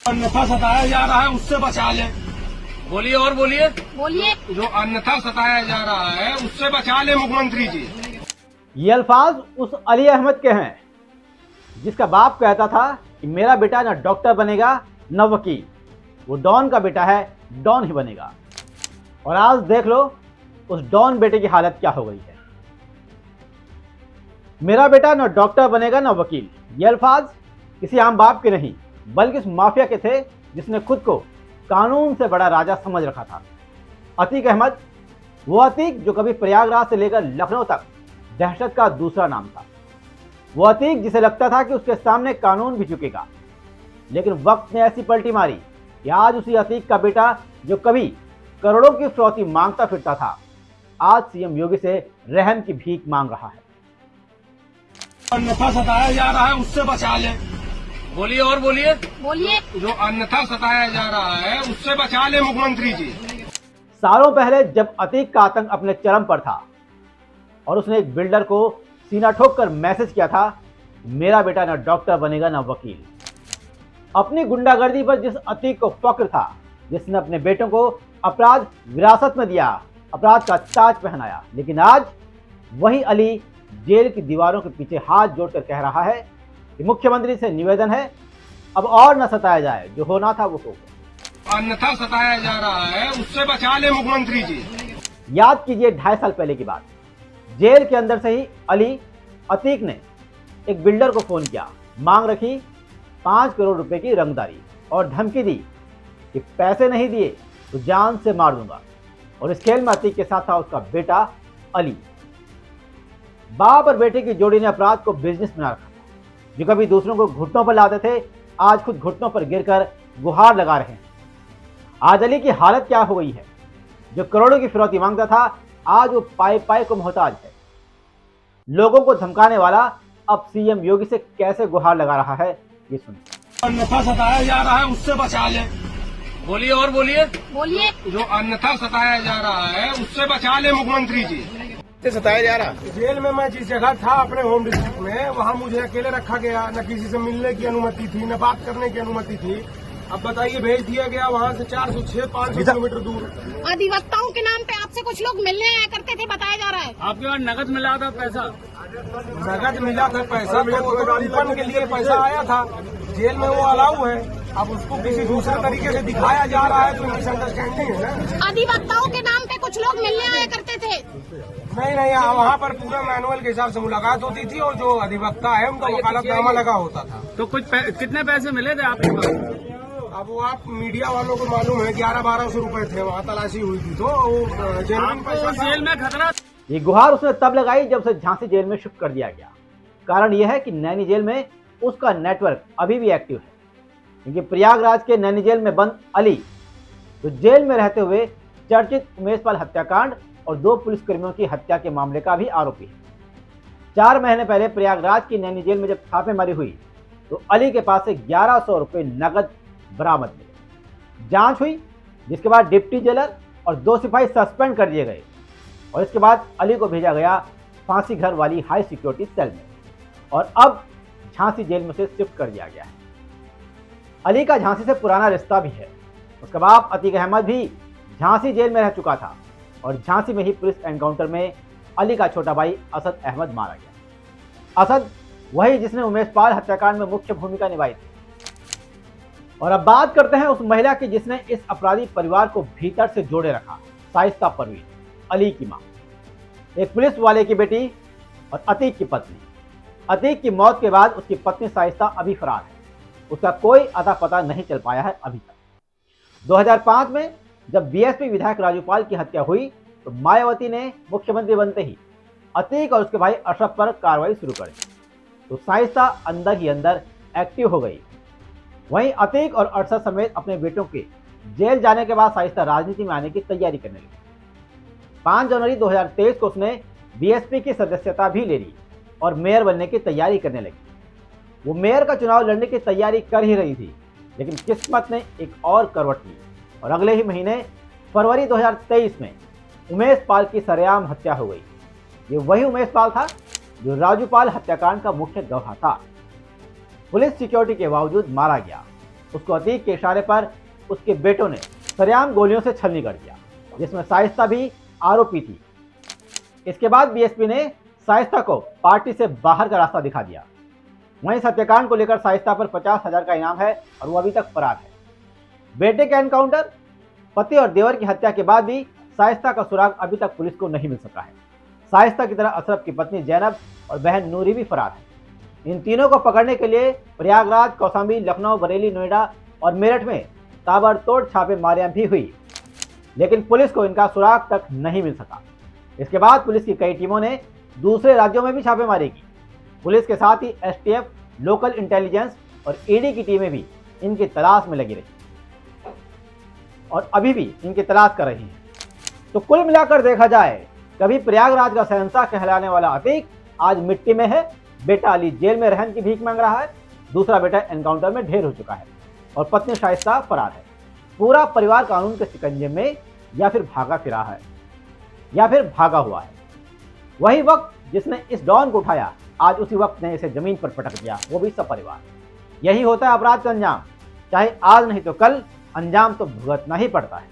अन्यथा सताया जा रहा है उससे बचा ले। बोलिए और बोलिए। बोलिए। जो अन्यथा सताया जा रहा है उससे बचा ले मुख्यमंत्री जी। ये अल्फाज उस अली अहमद के हैं जिसका बाप कहता था कि मेरा बेटा न डॉक्टर बनेगा न वकील, वो डॉन का बेटा है, डॉन ही बनेगा। और आज देख लो उस डॉन बेटे की हालत क्या हो गई है। मेरा बेटा न डॉक्टर बनेगा न वकील, ये अल्फाज किसी आम बाप के नहीं बल्कि उस माफिया के थे जिसने खुद को कानून से बड़ा राजा समझ रखा था। अतीक अहमद, वो अतीक जो कभी प्रयागराज से लेकर लखनऊ तक दहशत का दूसरा नाम था। वो अतीक जिसे लगता था कि उसके सामने कानून भी झुकेगा, लेकिन वक्त ने ऐसी पलटी मारी कि आज उसी अतीक का बेटा जो कभी करोड़ों की फिरौती मांगता फिरता था, आज सीएम योगी से रहम की भीख मांग रहा है। अन्यथा सताया जा रहा है उससे बचा ले। बोलिए और बोलिए। बोलिए। जो अन्यथा सताया जा रहा है उससे बचा ले मुख्यमंत्री जी। सालों पहले जब अतीक का आतंक अपने चरम पर था और उसने एक बिल्डर को सीना ठोक कर मैसेज किया था, मेरा बेटा न डॉक्टर बनेगा न वकील। अपनी गुंडागर्दी पर जिस अतीक को फक्र था, जिसने अपने बेटों को अपराध विरासत में दिया, अपराध का ताज पहनाया, लेकिन आज वही अली जेल की दीवारों के पीछे हाथ जोड़कर कह रहा है कि मुख्यमंत्री से निवेदन है अब और न सताया जाए, जो होना था वो हो गया। अन्यथा सताया जा रहा है उससे बचा ले मुख्यमंत्री जी। याद कीजिए 2.5 साल पहले की बात। जेल के अंदर से ही अली अतीक ने एक बिल्डर को फोन किया, मांग रखी 5 करोड़ रुपए की रंगदारी और धमकी दी कि पैसे नहीं दिए तो जान से मार दूंगा। और इस खेल में अतीक के साथ था उसका बेटा अली। बाप और बेटे की जोड़ी ने अपराध को बिजनेस बना रखा था। जो कभी दूसरों को घुटनों पर लाते थे, आज खुद घुटनों पर गिरकर गुहार लगा रहे हैं। आज अली की हालत क्या हो गई है? जो करोड़ों की फिरौती मांगता था, आज वो पाई पाई को मोहताज है। लोगों को धमकाने वाला अब सीएम योगी से कैसे गुहार लगा रहा है, ये सुनिए। अन्यथा सताया जा रहा है उससे बचा ले। बोलिए और बोलिए। बोलिए। जो अन्यथा सताया जा रहा है उससे बचा ले मुख्यमंत्री जी। सताया जा रहा। जेल में मैं जिस जगह था अपने होम डिस्ट्रिक्ट में, वहाँ मुझे अकेले रखा गया, न किसी से मिलने की अनुमति थी, न बात करने की अनुमति थी। अब बताइए, भेज दिया गया वहाँ से 400-500 किलोमीटर दूर। अधिवक्ताओं के नाम पे आपसे कुछ लोग मिलने आया करते थे, बताया जा रहा है। आपके पास नकद मिला था पैसा? नगद मिला था पैसा, तो रिफंड के लिए पैसा आया था। जेल में वो अलाउ है, अब उसको किसी दूसरे तरीके से दिखाया जा रहा है तो मिसअंडरस्टैंडिंग है ना। अधिवक्ताओं के नाम पे कुछ लोग मिलने आया करते थे। नहीं, वहाँ पर पूरा मैनुअल के हिसाब से मुलाकात होती थी और जो अधिवक्ता है उनका वकालतनामा लगा होता था। तो कितने पैसे मिले थे आपके पास? अब वो आप मीडिया वालों को मालूम है, 1100-1200 रुपए थे, वहाँ तलाशी हुई थी, तो वो जेल में खतरा। ये गुहार उसने तब लगाई जब उसे झांसी जेल में शिफ्ट कर दिया गया। कारण यह है कि नैनी जेल में उसका नेटवर्क अभी भी एक्टिव है, क्योंकि प्रयागराज के नैनी जेल में बंद अली तो जेल में रहते हुए चर्चित उमेश पाल हत्याकांड और 2 पुलिसकर्मियों की हत्या के मामले का भी आरोपी है। 4 महीने पहले प्रयागराज की नैनी जेल में जब छापेमारी हुई तो अली के पास से 1100 रुपये नकद बरामद मिले। जांच हुई, जिसके बाद डिप्टी जेलर और 2 सिपाही सस्पेंड कर दिए गए और इसके बाद अली को भेजा गया फांसी घर वाली हाई सिक्योरिटी सेल में और अब झांसी जेल में से शिफ्ट कर दिया गया है। अली का झांसी से पुराना रिश्ता भी है। उसका बाप अतीक अहमद भी झांसी जेल में रह चुका था और झांसी में ही पुलिस एनकाउंटर में अली का छोटा भाई असद अहमद मारा गया। असद वही जिसने उमेश पाल हत्याकांड में मुख्य भूमिका निभाई थी। और अब बात करते हैं उस महिला की जिसने इस अपराधी परिवार को भीतर से जोड़े रखा, शाइस्ता परवीन, अली की मां, एक पुलिस वाले की बेटी और अतीक की पत्नी। अतीक की मौत के बाद उसकी पत्नी शाइस्ता अभी फरार है। उसका कोई अता पता नहीं चल पाया है अभी तक। 2005 में जब बीएसपी विधायक राजूपाल की हत्या हुई तो मायावती ने मुख्यमंत्री बनते ही अतीक और उसके भाई अशरफ पर कार्रवाई शुरू कर दी, तो शाइस्ता अंदर ही अंदर एक्टिव हो गई। वहीं अतीक और अरशद समेत अपने बेटों के जेल जाने के बाद शाइस्ता राजनीति में आने की तैयारी करने लगी। 5 जनवरी 2023 को उसने बीएसपी की सदस्यता भी ले ली और मेयर बनने की तैयारी करने लगी। वो मेयर का चुनाव लड़ने की तैयारी कर ही रही थी, लेकिन किस्मत ने एक और करवट ली और अगले ही महीने फरवरी 2023 में उमेश पाल की सरेआम हत्या हो गई। ये वही उमेश पाल था जो राजूपाल हत्याकांड का मुख्य गवाह था। पुलिस सिक्योरिटी के बावजूद मारा गया उसको अतीक के इशारे पर उसके बेटों ने सरेआम गोलियों से छलनी कर दिया, जिसमें शाइस्ता भी आरोपी थी। इसके बाद बीएसपी ने शाइस्ता को पार्टी से बाहर का रास्ता दिखा दिया। वहीं हत्याकांड को लेकर शाइस्ता पर 50,000 का इनाम है और वो अभी तक फरार है। बेटे का एनकाउंटर, पति और देवर की हत्या के बाद भी शाइस्ता का सुराग अभी तक पुलिस को नहीं मिल सका है। शाइस्ता की तरह अशरफ की पत्नी जैनब और बहन नूरी भी फरार है। इन तीनों को पकड़ने के लिए प्रयागराज, कौशाम्बी, लखनऊ, बरेली, नोएडा और मेरठ में ताबड़तोड़ छापेमारियां भी हुई, लेकिन पुलिस को इनका सुराग तक नहीं मिल सका। इसके बाद पुलिस की कई टीमों ने दूसरे राज्यों में भी छापेमारी की। पुलिस के साथ ही एसटीएफ, लोकल इंटेलिजेंस और ईडी की टीमें भी इनकी तलाश में लगी रही और अभी भी इनकी तलाश कर रही हैं। तो कुल मिलाकर देखा जाए, कभी प्रयागराज का शहंशाह कहलाने वाला अतीक आज मिट्टी में है। बेटा अली जेल में रहन की भीख मांग रहा है, दूसरा बेटा एनकाउंटर में ढेर हो चुका है और पत्नी शाइस्ता फरार है। पूरा परिवार कानून के शिकंजे में या फिर भागा फिरा है या फिर भागा हुआ है। वही वक्त जिसने इस डॉन को उठाया, आज उसी वक्त ने इसे जमीन पर पटक दिया, वो भी सपरिवार। यही होता है अपराध का अंजाम, चाहे आज नहीं तो कल अंजाम तो भुगतना ही पड़ता है।